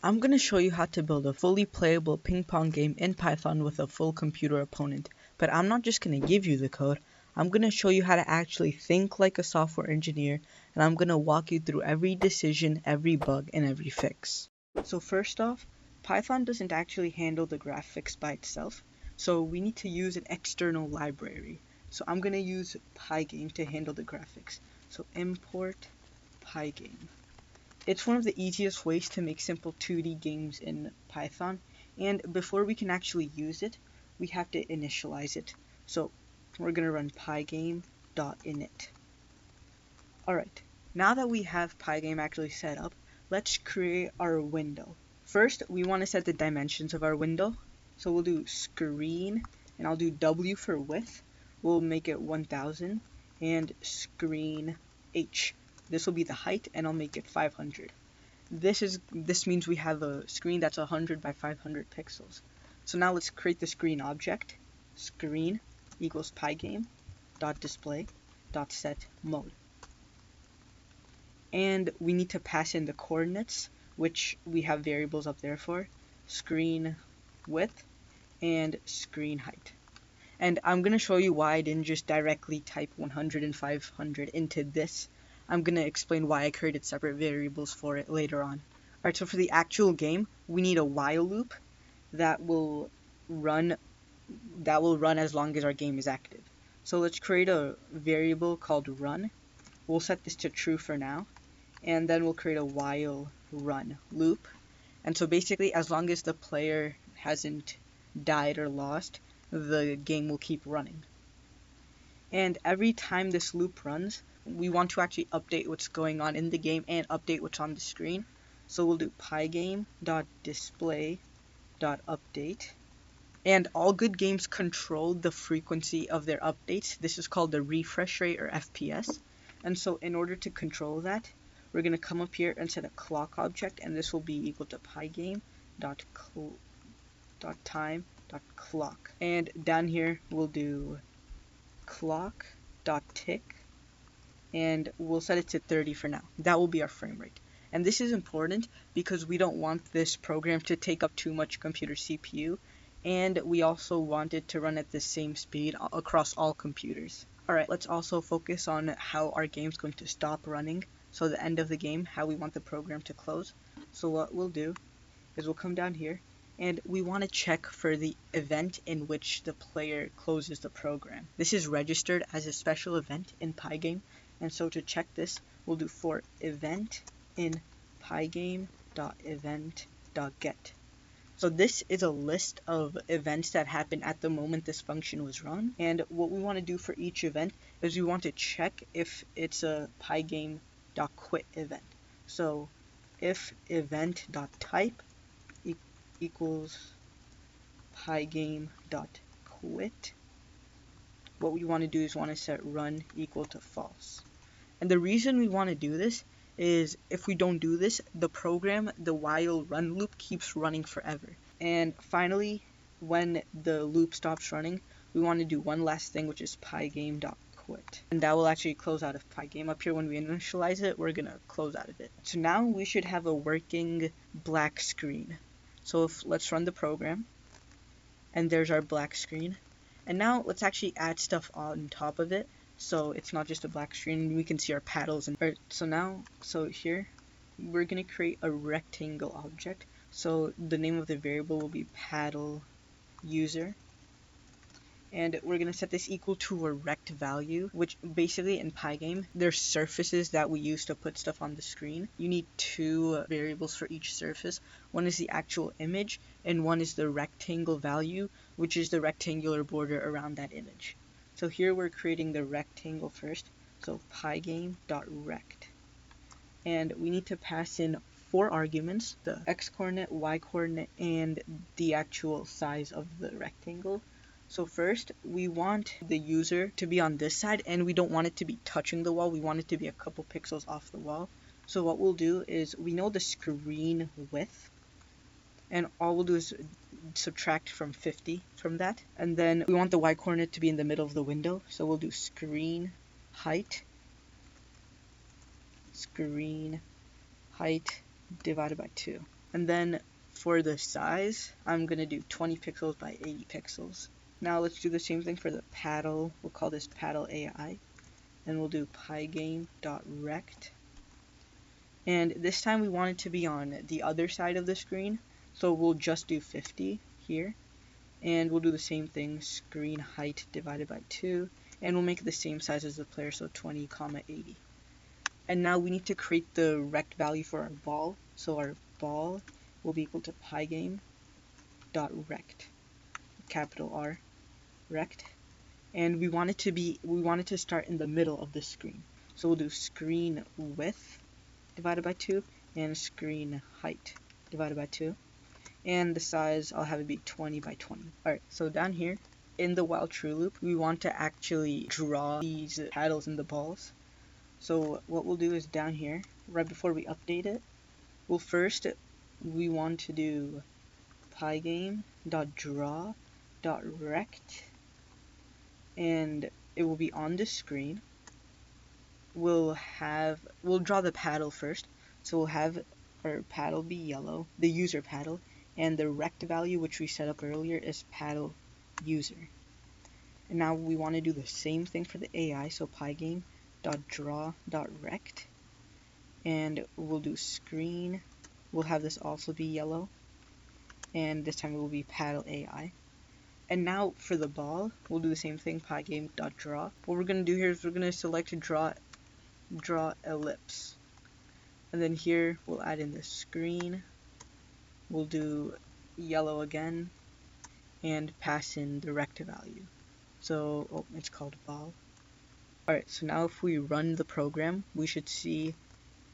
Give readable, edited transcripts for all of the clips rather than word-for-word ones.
I'm going to show you how to build a fully playable ping pong game in Python with a full computer opponent. But I'm not just going to give you the code, I'm going to show you how to actually think like a software engineer, and I'm going to walk you through every decision, every bug, and every fix. So first off, Python doesn't actually handle the graphics by itself, so we need to use an external library. So I'm going to use Pygame to handle the graphics. So import Pygame. It's one of the easiest ways to make simple 2D games in Python, and before we can actually use it, we have to initialize it. So we're going to run pygame.init. Alright, now that we have Pygame actually set up, let's create our window. First, we want to set the dimensions of our window. So we'll do screen, and I'll do W for width. We'll make it 1000, and screen H. This will be the height, and I'll make it 500. This means we have a screen that's 100 by 500 pixels. So now let's create the screen object. Screen equals pygame.display.setMode. And we need to pass in the coordinates, which we have variables up there for, screen width and screen height. And I'm going to show you why I didn't just directly type 100 and 500 into this. I'm going to explain why I created separate variables for it later on. Alright, so for the actual game, we need a while loop that will run as long as our game is active. So let's create a variable called run. We'll set this to true for now, and then we'll create a while run loop. And so basically, as long as the player hasn't died or lost, the game will keep running. And every time this loop runs, we want to actually update what's going on in the game and update what's on the screen. So we'll do pygame.display.update. And all good games control the frequency of their updates. This is called the refresh rate, or FPS. And so in order to control that, we're going to come up here and set a clock object, and this will be equal to pygame.time.clock. And down here we'll do clock.tick, and we'll set it to 30 for now. That will be our frame rate. And this is important because we don't want this program to take up too much computer CPU, and we also want it to run at the same speed across all computers. Alright, let's also focus on how our game's going to stop running. So the end of the game, how we want the program to close. So what we'll do is we'll come down here, and we want to check for the event in which the player closes the program. This is registered as a special event in Pygame, and so to check this, we'll do for event in pygame.event.get. So this is a list of events that happen at the moment this function was run, and what we want to do for each event is we want to check if it's a pygame.quit event. So if event.type equals pygame.quit, what we want to do is want to set run equal to false. And the reason we want to do this is if we don't do this, the program, the while run loop, keeps running forever. And finally, when the loop stops running, we want to do one last thing, which is pygame.quit. And that will actually close out of Pygame. Up here, when we initialize it, we're going to close out of it. So now we should have a working black screen. So let's run the program, and there's our black screen. And now let's actually add stuff on top of it, so it's not just a black screen. We can see our paddles. So here we're going to create a rectangle object. So the name of the variable will be paddle user, and we're going to set this equal to a rect value, which basically in Pygame, there's surfaces that we use to put stuff on the screen. You need two variables for each surface. One is the actual image, and one is the rectangle value, which is the rectangular border around that image. So here we're creating the rectangle first, so pygame.rect. And we need to pass in 4 arguments, the x-coordinate, y-coordinate, and the actual size of the rectangle. So first, we want the user to be on this side, and we don't want it to be touching the wall. We want it to be a couple pixels off the wall. So what we'll do is, we know the screen width, and all we'll do is subtract from 50 from that. And then we want the y-coordinate to be in the middle of the window, so we'll do screen height divided by 2. And then for the size, I'm going to do 20 pixels by 80 pixels. Now let's do the same thing for the paddle. We'll call this paddle AI. And we'll do pygame.rect. And this time we want it to be on the other side of the screen. So we'll just do 50 here. And we'll do the same thing, screen height divided by 2. And we'll make it the same size as the player, so 20, 80. And now we need to create the rect value for our ball. So our ball will be equal to pygame.rect, capital R, rect. And we want it to start in the middle of the screen. So we'll do screen width divided by 2 and screen height divided by 2. And the size, I'll have it be 20 by 20. Alright, so down here in the while true loop, we want to actually draw these paddles and the balls. So what we'll do is down here, right before we update it, we want to do pygame.draw.rect, and it will be on the screen. We'll draw the paddle first, so we'll have our paddle be yellow, the user paddle, and the rect value, which we set up earlier, is paddle user. And now we want to do the same thing for the AI, so pygame.draw.rect, and we'll do screen. We'll have this also be yellow, and this time it will be paddle AI. And now for the ball, we'll do the same thing, pygame.draw. What we're going to do here is we're going to select draw ellipse. And then here we'll add in the screen. We'll do yellow again and pass in the rect value. So it's called ball. Alright, so now if we run the program, we should see,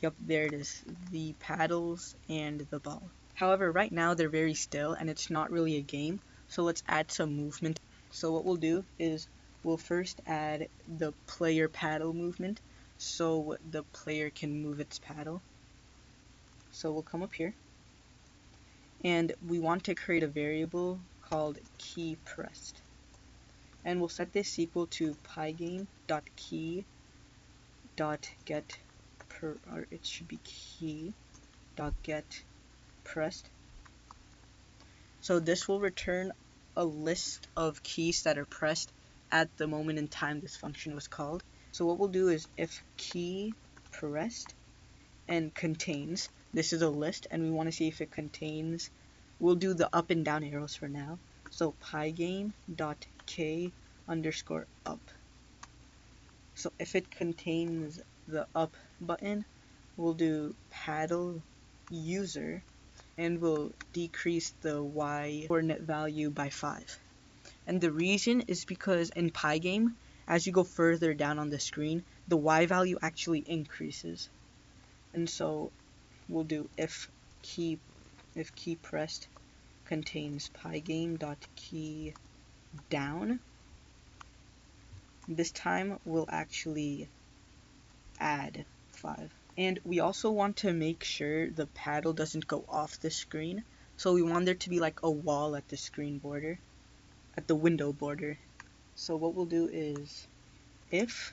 yep, there it is, the paddles and the ball. However, right now they're very still and it's not really a game, so let's add some movement. So what we'll do is we'll first add the player paddle movement so the player can move its paddle. So we'll come up here and we want to create a variable called key pressed. And we'll set this equal to pygame.key.get or it should be key.get pressed. So this will return a list of keys that are pressed at the moment in time this function was called. So what we'll do is if key pressed and contains, this is a list and we want to see if it contains, we'll do the up and down arrows for now. So pygame.k_up. So if it contains the up button, we'll do paddle user and we'll decrease the y coordinate value by 5. And the reason is because in Pygame, as you go further down on the screen, the y value actually increases. And so we'll do if key pressed contains pygame.key down. This time we'll actually add 5. And we also want to make sure the paddle doesn't go off the screen. So we want there to be like a wall at the screen border, at the window border. So what we'll do is if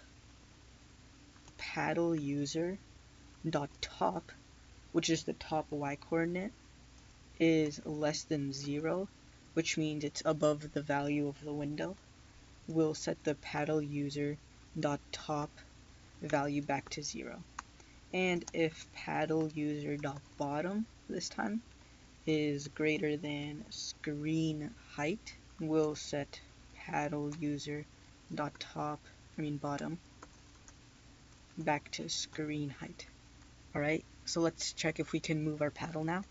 paddle user dot top, which is the top y coordinate, is less than 0, which means it's above the value of the window, we'll set the paddle user dot top value back to 0. And if paddle user dot bottom this time is greater than screen height, we'll set paddle user dot bottom back to screen height. Alright, so let's check if we can move our paddle now.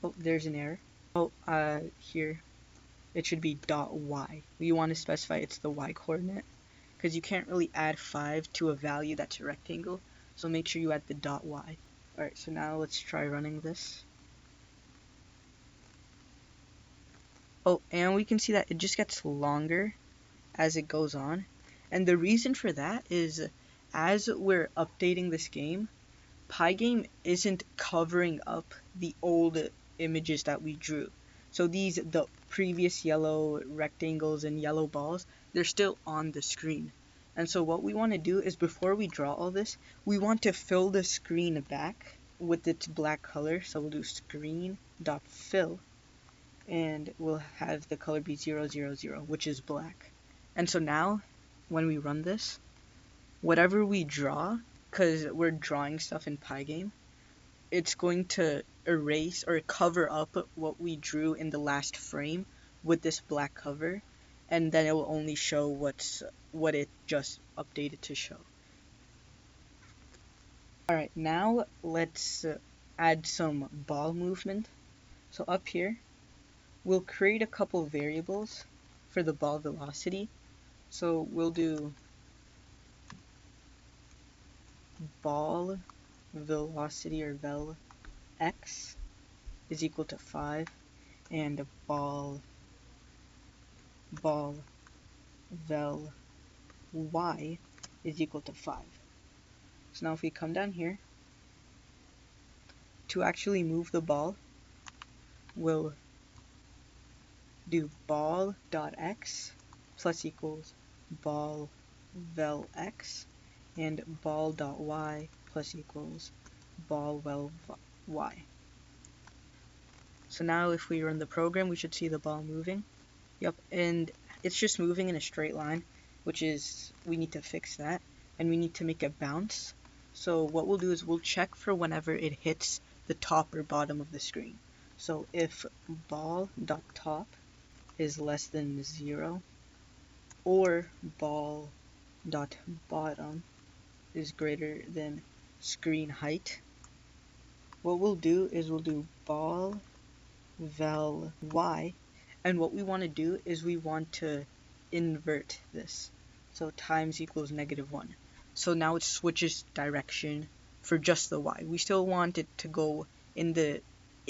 Oh, there's an error. Oh, here it should be .y. We want to specify it's the y coordinate because you can't really add 5 to a value that's a rectangle, so make sure you add the .y. Alright, so now let's try running this. Oh, and we can see that it just gets longer as it goes on. And the reason for that is as we're updating this game, Pygame isn't covering up the old images that we drew. So the previous yellow rectangles and yellow balls, they're still on the screen. And so what we want to do is before we draw all this, we want to fill the screen back with its black color. So we'll do screen.fill, and we'll have the color be 0, 0, 0, which is black. And so now when we run this, whatever we draw, because we're drawing stuff in Pygame, it's going to erase or cover up what we drew in the last frame with this black cover, and then it will only show what it just updated to show. Alright, now let's add some ball movement. So up here, we'll create a couple variables for the ball velocity. So we'll do ball velocity, or vel x, is equal to 5, and ball vel y is equal to 5. So now if we come down here, to actually move the ball, we'll do ball.x plus equals ball vel x, and ball.y plus equals ball vel y. So now if we run the program, we should see the ball moving. Yep, and it's just moving in a straight line, which is, we need to fix that, and we need to make it bounce. So what we'll do is we'll check for whenever it hits the top or bottom of the screen. So if ball.top is less than 0, or ball.bottom is greater than screen height, what we'll do is we'll do ball vel y, and what we want to do is we want to invert this. So times equals -1. So now it switches direction for just the y. We still want it to go in the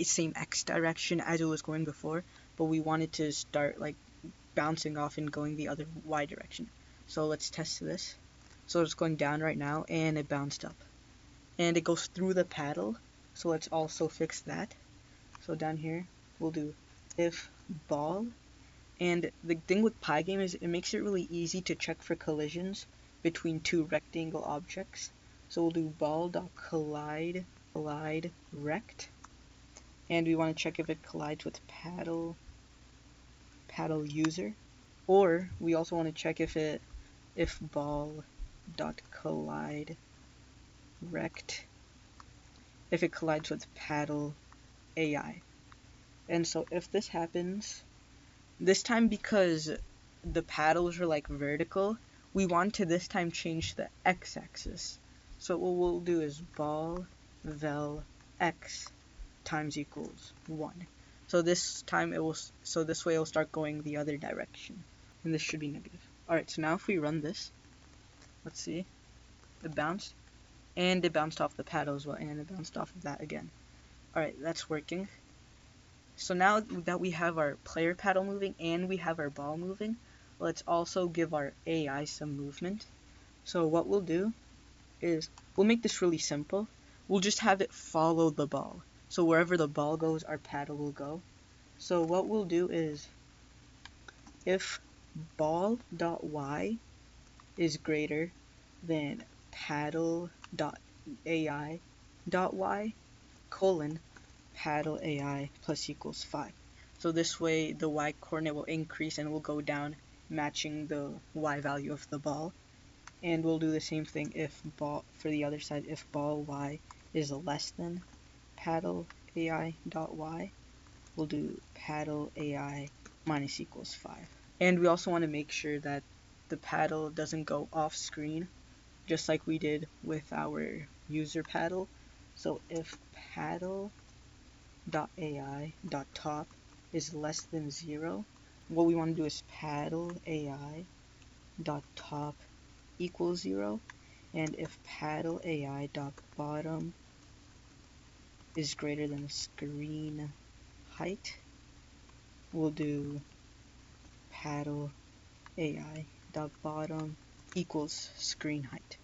same x direction as it was going before, but we want it to start like bouncing off and going the other y direction. So let's test this. So it's going down right now, and it bounced up, and it goes through the paddle. So let's also fix that. So down here we'll do if ball, and the thing with Pygame is it makes it really easy to check for collisions between two rectangle objects. So we'll do ball.collide rect, and we want to check if it collides with paddle user, or we also want to check if ball.collide rect, if it collides with paddle AI. And so if this happens, this time because the paddles are like vertical, we want to this time change the x-axis. So what we'll do is ball vel x times equals 1. So this time this way it will start going the other direction, and this should be negative. Alright, so now if we run this, let's see, it bounced, and it bounced off the paddle as well, and it bounced off of that again. Alright, that's working. So now that we have our player paddle moving and we have our ball moving, let's also give our AI some movement. So what we'll do is we'll make this really simple. We'll just have it follow the ball. So wherever the ball goes, our paddle will go. So what we'll do is if ball.y is greater than paddle.ai.y colon paddle AI plus equals 5. So this way the y coordinate will increase and will go down, matching the y value of the ball. And we'll do the same thing if ball, for the other side, if ball y is less than paddle AI.y, we'll do paddle AI minus equals 5. And we also want to make sure that the paddle doesn't go off screen, just like we did with our user paddle. So if paddle.ai.top is less than 0, what we want to do is paddle AI.top equals 0, and if paddle AI.bottom is greater than screen height, we'll do paddle AI.bottom equals screen height.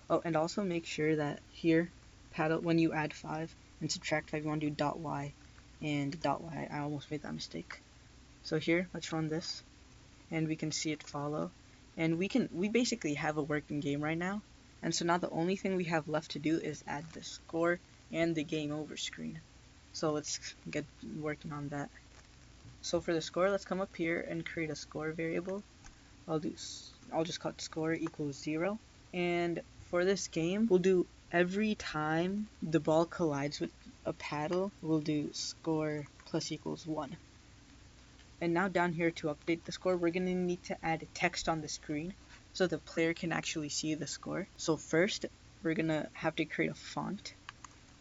Oh, and also make sure that here, paddle, when you add 5 and subtract 5, you want to do .y and .y. I almost made that mistake. So here, let's run this, and we can see it follow. And we basically have a working game right now. And so now the only thing we have left to do is add the score and the game over screen. So let's get working on that. So for the score, let's come up here and create a score variable. I'll just call it score equals 0. And for this game, we'll do every time the ball collides with a paddle, we'll do score plus equals 1. And now down here to update the score, we're going to need to add text on the screen so the player can actually see the score. So first, we're going to have to create a font.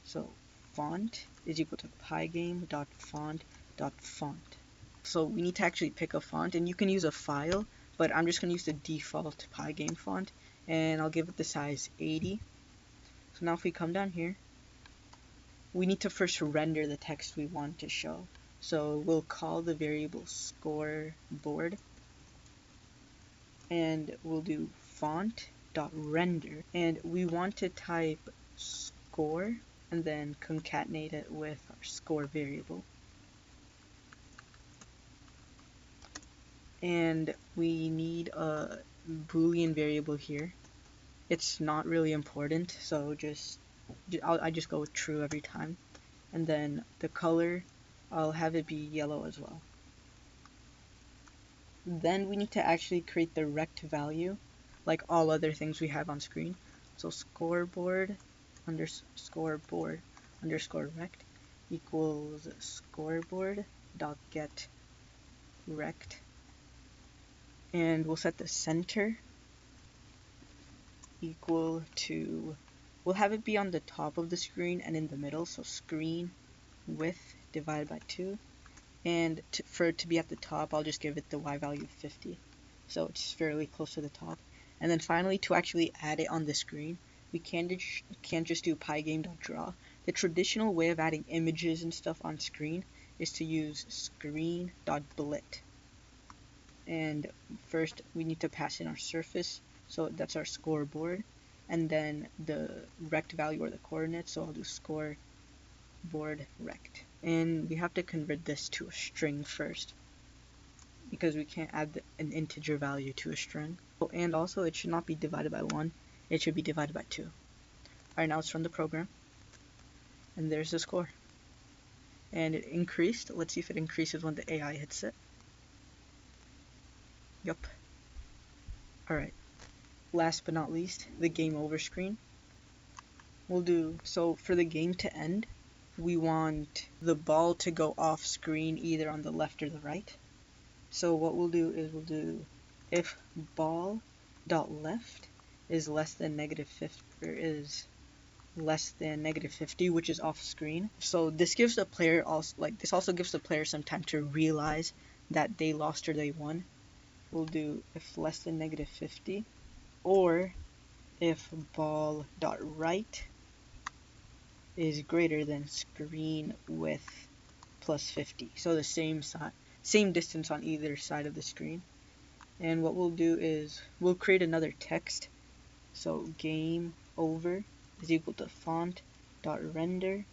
So font is equal to pygame.font.font. So we need to actually pick a font, and you can use a file, but I'm just going to use the default Pygame font, and I'll give it the size 80. So now if we come down here, we need to first render the text we want to show. So we'll call the variable scoreboard, and we'll do font.render, and we want to type score and then concatenate it with our score variable. And we need a Boolean variable here. It's not really important, so I just go with true every time. And then the color, I'll have it be yellow as well. Then we need to actually create the rect value, like all other things we have on screen. So scoreboard underscore rect equals scoreboard dot get rect, and we'll set the center equal to, we'll have it be on the top of the screen and in the middle, so screen width divided by 2, and for it to be at the top, I'll just give it the y value of 50, so it's fairly close to the top. And then finally, to actually add it on the screen, we can't just do pygame.draw. The traditional way of adding images and stuff on screen is to use screen.blit. And first we need to pass in our surface, so that's our scoreboard, and then the rect value or the coordinates, so I'll do scoreboard rect. And we have to convert this to a string first, because we can't add an integer value to a string. Oh, and also it should not be divided by 1, it should be divided by 2. Alright, now let's run the program. And there's the score. And it increased. Let's see if it increases when the AI hits it. Yup. Alright. Last but not least, the game over screen. We'll do, so for the game to end, we want the ball to go off screen either on the left or the right. So what we'll do is we'll do if ball.left is less than negative 50, or is less than negative 50, which is off screen. So this gives the player also gives the player some time to realize that they lost or they won. We'll do if less than negative 50, or if ball.right is greater than screen width plus 50. So the same distance on either side of the screen. And what we'll do is we'll create another text. So game over is equal to font.render,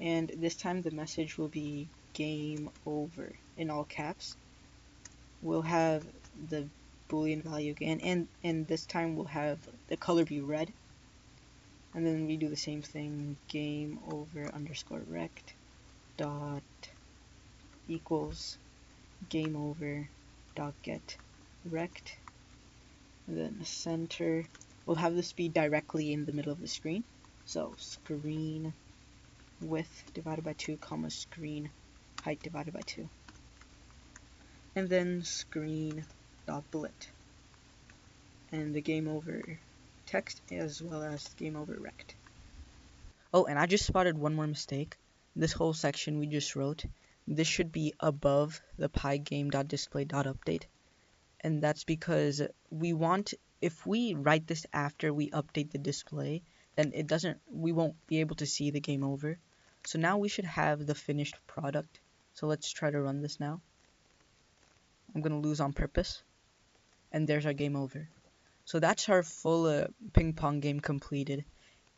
and this time the message will be game over in all caps. We'll have the Boolean value again, and this time we'll have the color be red. And then we do the same thing, game over underscore rect dot equals game over dot get rect, and then the center, we'll have this be directly in the middle of the screen, so screen width divided by 2 comma screen height divided by 2, and then screen dot blit, and the game over text as well as game over rect. Oh, and I just spotted one more mistake. This whole section we just wrote, this should be above the pygame.display.update, and that's because we want, if we write this after we update the display, then we won't be able to see the game over. So now we should have the finished product. So let's try to run this now. I'm gonna lose on purpose, and there's our game over. So that's our full ping pong game completed.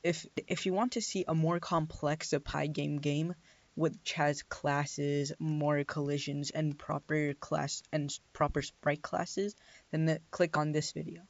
If you want to see a more complex Pygame game which has classes, more collisions, and proper sprite classes, then click on this video.